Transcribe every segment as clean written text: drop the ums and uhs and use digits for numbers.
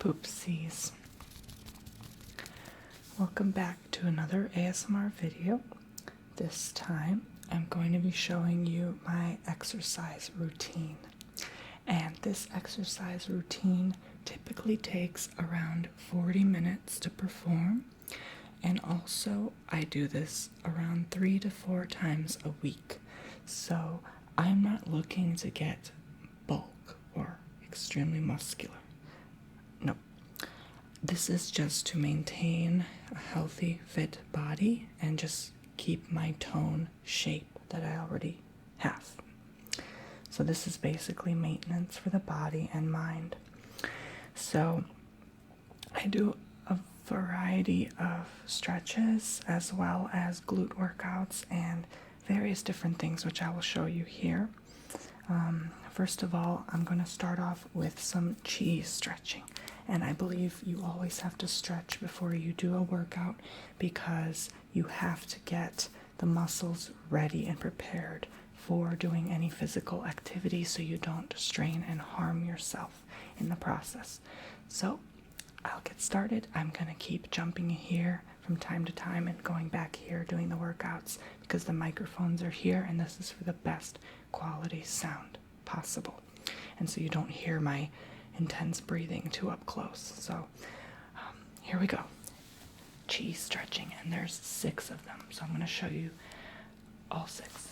poopsies. Welcome back to another ASMR video. This time I'm going to be showing you my exercise routine. And this exercise routine typically takes around 40 minutes to perform. And also I do this around 3 to 4 times a week. So I'm not looking to get bulk or extremely muscular. No. This is just to maintain a healthy, fit body and just keep my tone shape that I already have. So this is basically maintenance for the body and mind. So I do a variety of stretches as well as glute workouts and various different things which I will show you here. First of all, I'm going to start off with some cheese stretching. And I believe you always have to stretch before you do a workout because you have to get the muscles ready and prepared for doing any physical activity so you don't strain and harm yourself in the process. So I'll get started. I'm going to keep jumping here from time to time and going back here doing the workouts because the microphones are here and this is for the best quality sound possible. And so you don't hear my intense breathing too up close. So here we go. Cheese stretching, and there's 6 of them. So I'm going to show you all 6.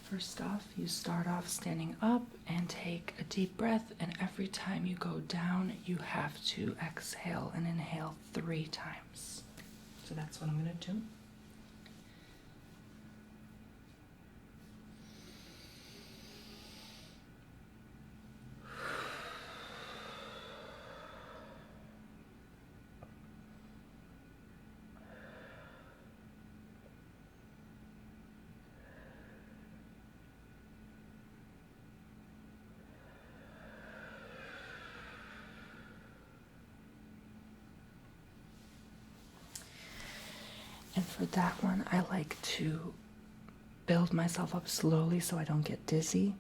First off, you start off standing up and take a deep breath, and every time you go down, you have to exhale and inhale 3 times. So that's what I'm going to do. And for that one, I like to build myself up slowly so I don't get dizzy.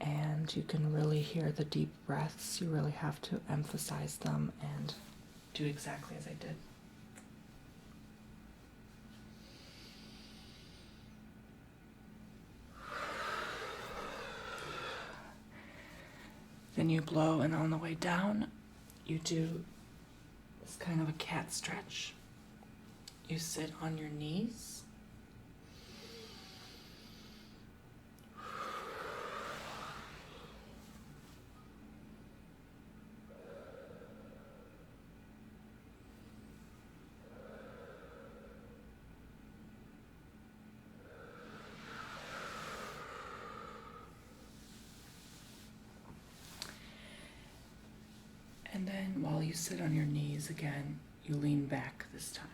And you can really hear the deep breaths. You really have to emphasize them and do exactly as I did. Then you blow, and on the way down, you do this kind of a cat stretch. You sit on your knees. And then while you sit on your knees again, you lean back this time.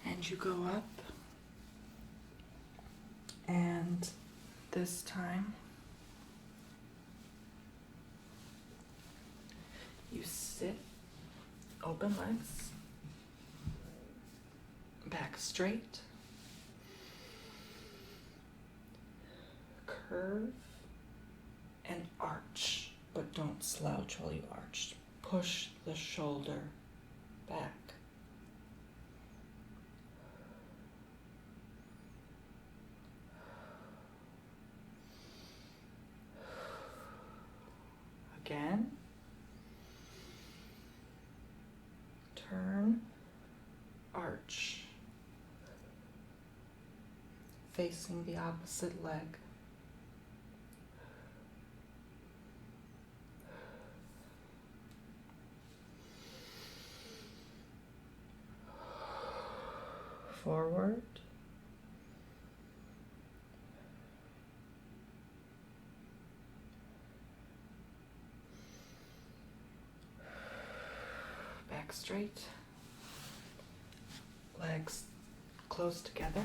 And you go up, and this time you sit, open legs, back straight, curve, and arch, but don't slouch while you arch. Push the shoulder back. Again, turn, arch, facing the opposite leg. Forward, straight, legs close together.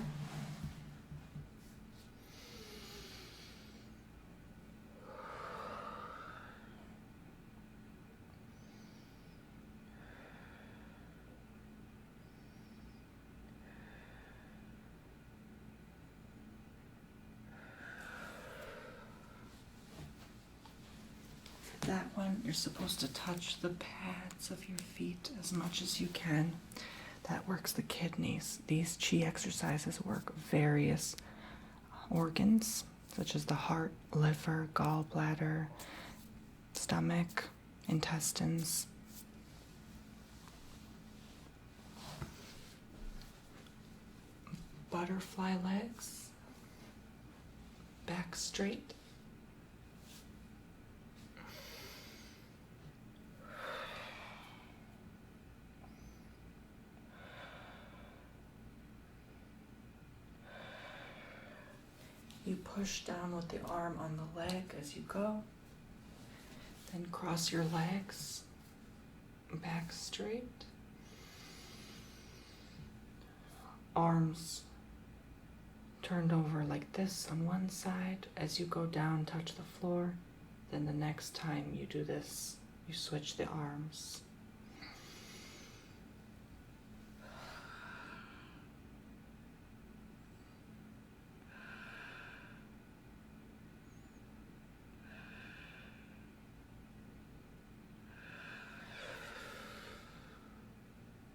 That one, you're supposed to touch the pads of your feet as much as you can. That works the kidneys. These chi exercises work various organs, such as the heart, liver, gallbladder, stomach, intestines. Butterfly legs, back straight. You push down with the arm on the leg as you go. Then cross your legs, back straight. Arms turned over like this on one side. As you go down, touch the floor. Then the next time you do this, you switch the arms.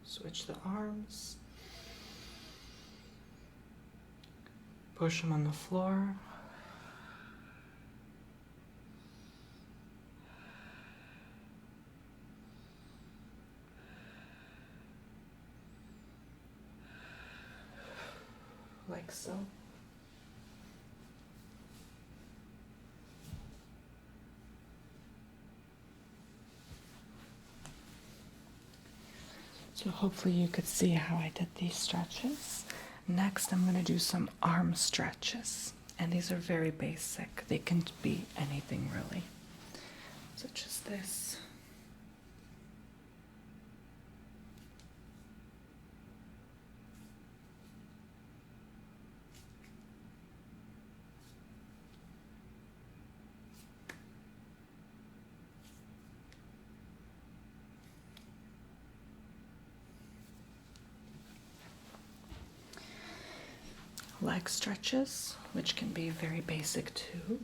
Switch the arms. Push them on the floor. Like so. So hopefully you could see how I did these stretches. Next, I'm going to do some arm stretches. And these are very basic. They can be anything really, such as this. Leg stretches, which can be very basic too.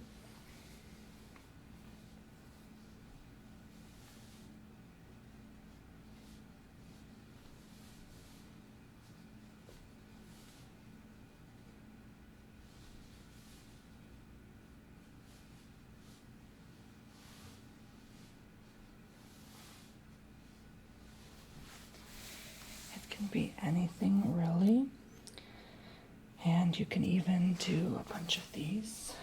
It can be anything really. And you can even do a bunch of these.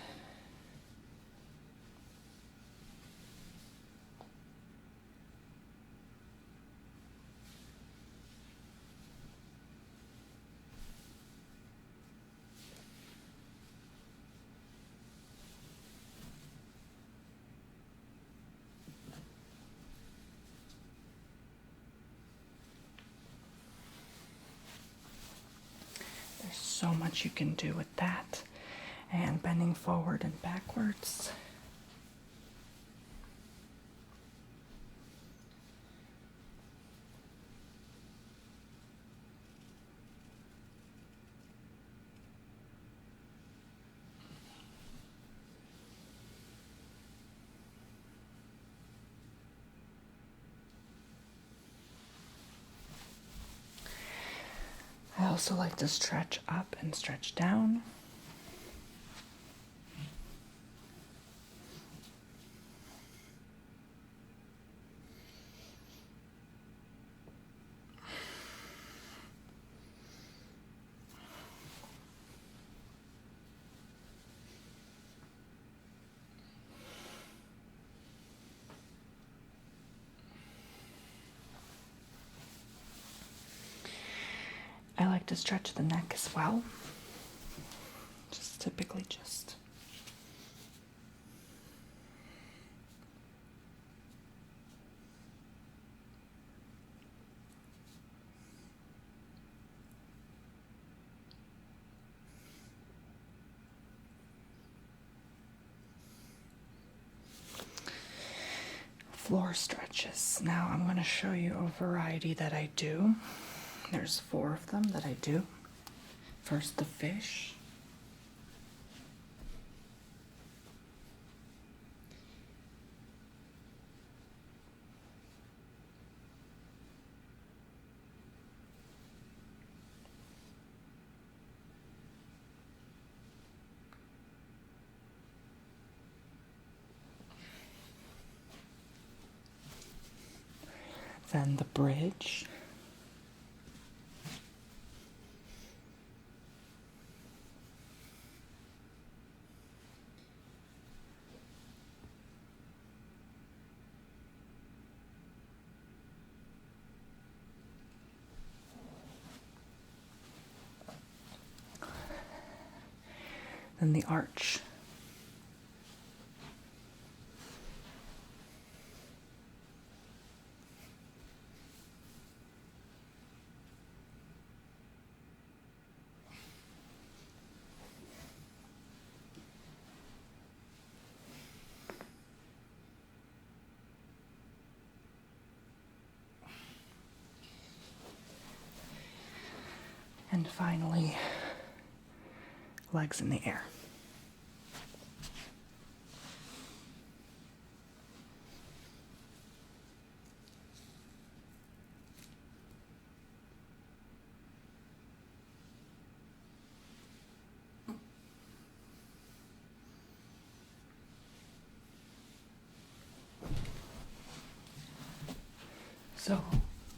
So much you can do with that, and bending forward and backwards. I also like to stretch up and stretch down. I like to stretch the neck as well. Typically just floor stretches. Now I'm going to show you a variety that I do. There's 4 of them that I do. First, the fish. Then the bridge. Then the arch. And finally, legs in the air. So,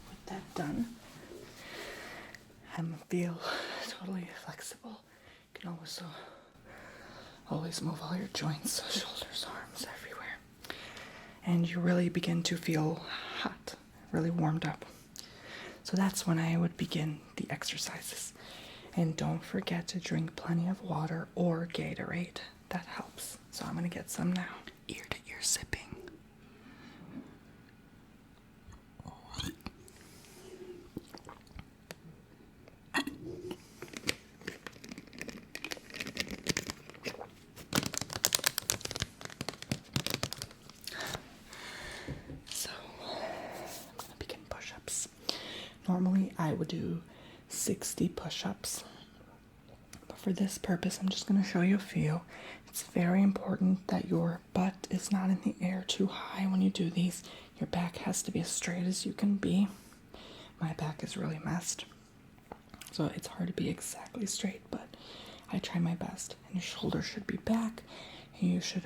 with that done, I feel totally flexible. You can always move all your joints, shoulders, arms, everywhere. And you really begin to feel hot, really warmed up. So that's when I would begin the exercises. And don't forget to drink plenty of water or Gatorade. That helps. So I'm going to get some now. Ear to ear sipping. Normally I would do 60 push-ups, but for this purpose I'm just going to show you a few. It's very important that your butt is not in the air too high when you do these. Your back has to be as straight as you can be. My back is really messed, so it's hard to be exactly straight, but I try my best. And your shoulders should be back, and you should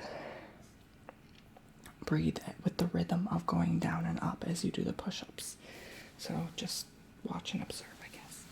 breathe with the rhythm of going down and up as you do the push-ups. So just watch and observe, I guess.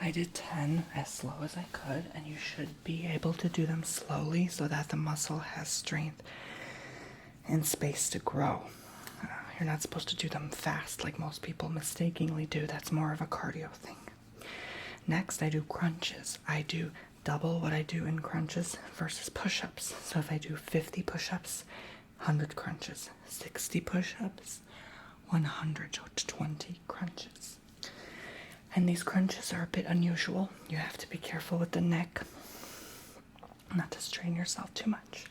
I did 10 as slow as I could, and you should be able to do them slowly so that the muscle has strength and space to grow. You're not supposed to do them fast like most people mistakenly do. That's more of a cardio thing. Next, I do crunches. I do double what I do in crunches versus push-ups. So if I do 50 push-ups, 100 crunches. 60 push-ups, 120 crunches. And these crunches are a bit unusual. You have to be careful with the neck, not to strain yourself too much.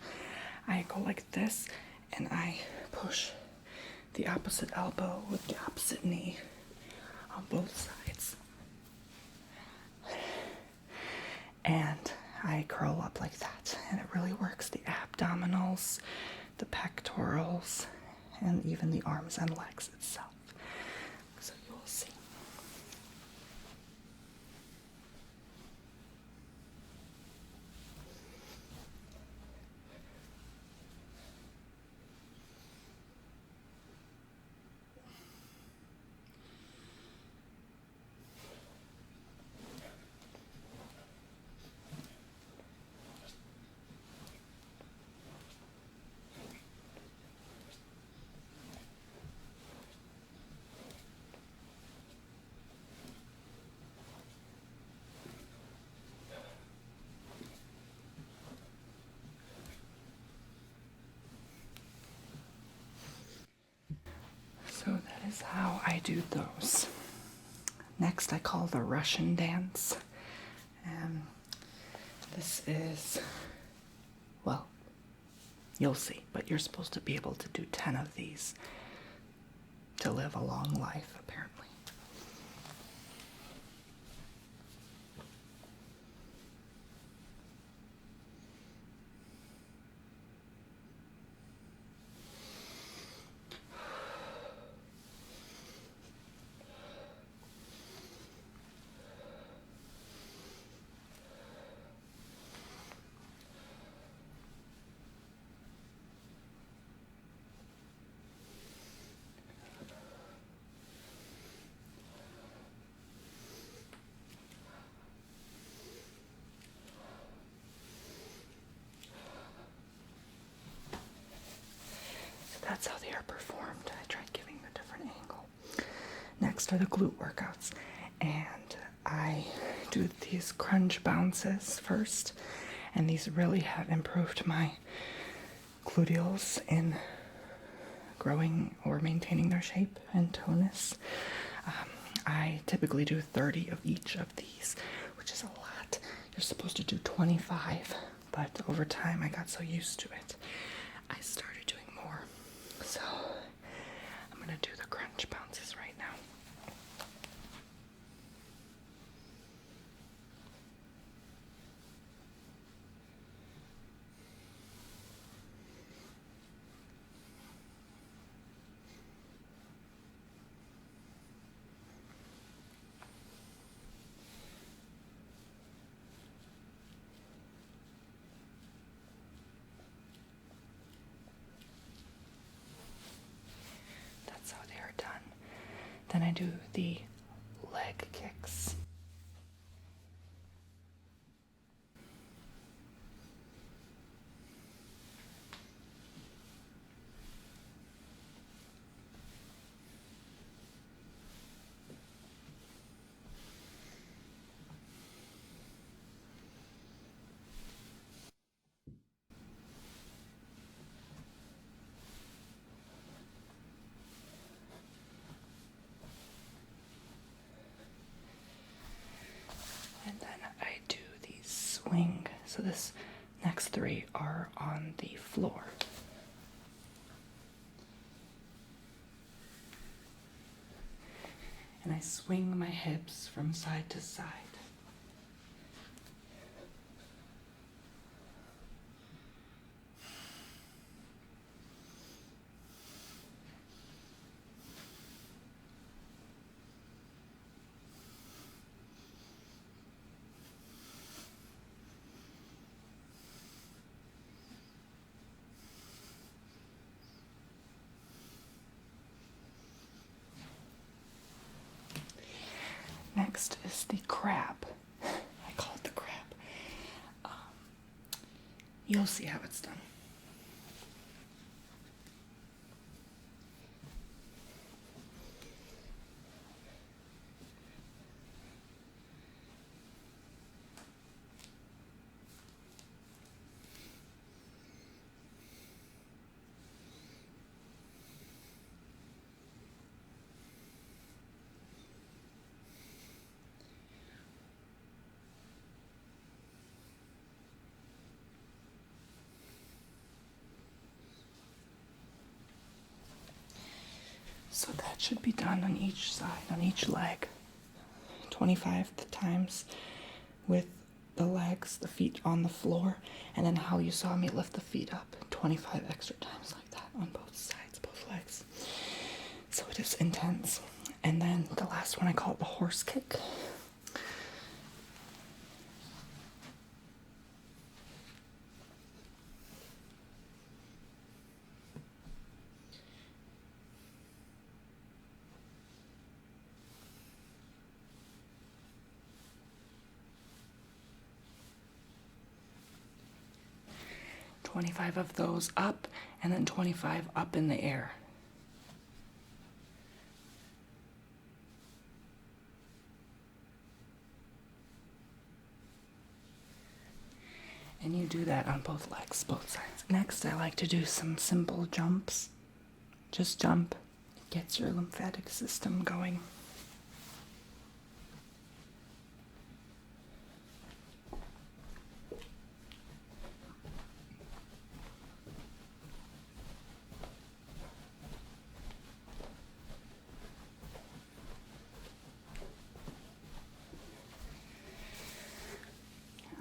I go like this, and I push the opposite elbow with the opposite knee on both sides. And I curl up like that, and it really works the abdominals, the pectorals, and even the arms and legs itself. So you will see. that's how I do those. Next I call the Russian dance. And this is, well, you'll see, but you're supposed to be able to do 10 of these to live a long life, apparently. That's how they are performed. I tried giving a different angle. Next are the glute workouts. And I do these crunch bounces first. And these really have improved my gluteals in growing or maintaining their shape and tonus. I typically do 30 of each of these, which is a lot. You're supposed to do 25, but over time I got so used to it, I started doing more. So I'm gonna do the crunch bounces right now. That's how they are done. Then I do the leg kicks. And then I do the swing. So this next 3 are on the floor. And I swing my hips from side to side. Next is the crab. I call it the crab. You'll see how it's done. So that should be done on each side, on each leg. 25 times with the legs, the feet on the floor, and then how you saw me lift the feet up. 25 extra times like that on both sides, both legs. So it is intense. And then the last one I call it the horse kick. 25 of those up, and then 25 up in the air. And you do that on both legs, both sides. Next, I like to do some simple jumps. Just jump gets your lymphatic system going.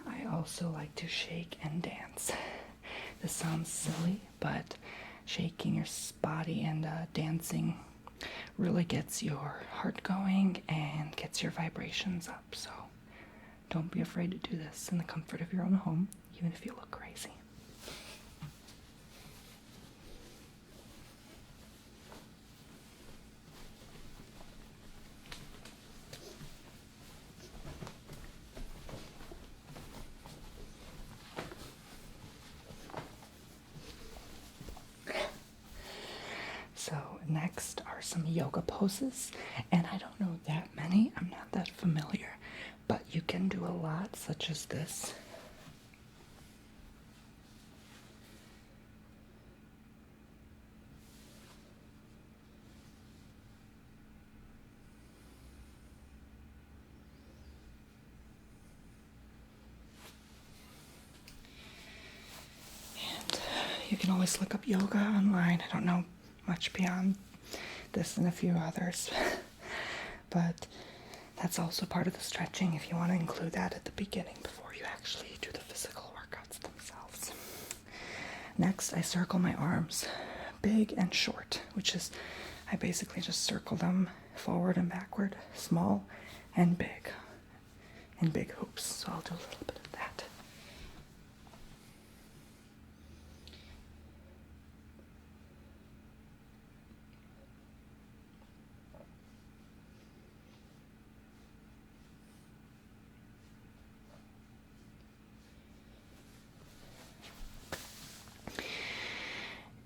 I also like to shake and dance. This sounds silly, but shaking your body and dancing really gets your heart going and gets your vibrations up. So don't be afraid to do this in the comfort of your own home, even if you look crazy. So next are some yoga poses, and I don't know that many, I'm not that familiar, but you can do a lot, such as this. And you can always look up yoga online. I don't know much beyond this and a few others, but that's also part of the stretching if you want to include that at the beginning before you actually do the physical workouts themselves. Next, I circle my arms, big and short, which is I basically just circle them forward and backward, small and big, in big hoops. So I'll do a little bit of that.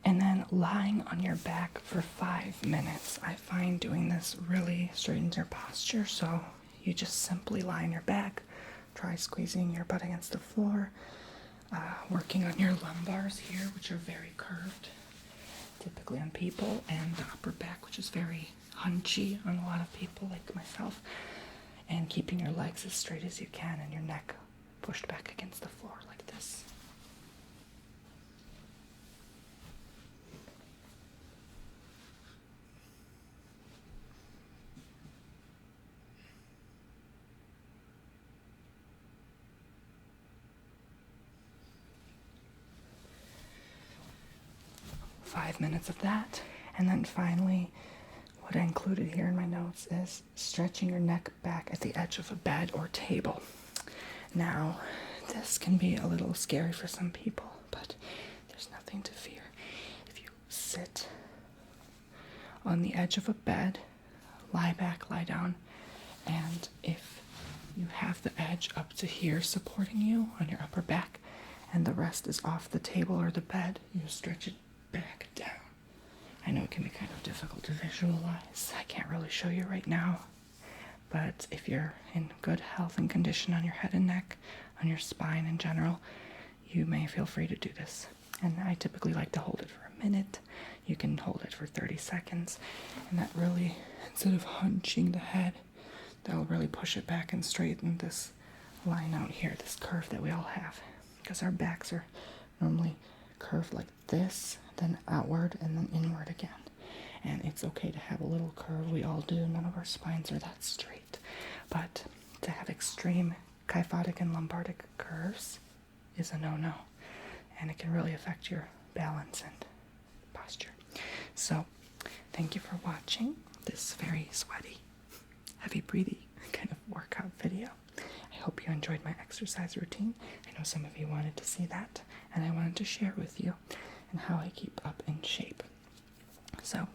'And then lying on your back for 5 minutes. I find doing this really straightens your posture, so you just simply lie on your back, try squeezing your butt against the floor, working on your lumbars here, which are very curved, typically on people, and the upper back, which is very hunchy on a lot of people like myself, and keeping your legs as straight as you can and your neck pushed back against the floor like this. Five minutes of that, and then finally what I included here in my notes is stretching your neck back at the edge of a bed or table. Now, this can be a little scary for some people, but there's nothing to fear. If you sit on the edge of a bed, lie back, lie down, and if you have the edge up to here supporting you on your upper back, and the rest is off the table or the bed, you stretch it back down. I know it can be kind of difficult to visualize. I can't really show you right now, but if you're in good health and condition on your head and neck, on your spine in general, you may feel free to do this. And I typically like to hold it for a minute. You can hold it for 30 seconds, and that really, instead of hunching the head, that'll really push it back and straighten this line out here, this curve that we all have, because our backs are normally curved like this, then outward, and then inward again. And it's okay to have a little curve. We all do. None of our spines are that straight. But to have extreme kyphotic and lombardic curves is a no-no. And it can really affect your balance and posture. So, thank you for watching this very sweaty, heavy breathing kind of workout video. I hope you enjoyed my exercise routine. I know some of you wanted to see that, and I wanted to share with you and how I keep up in shape. So,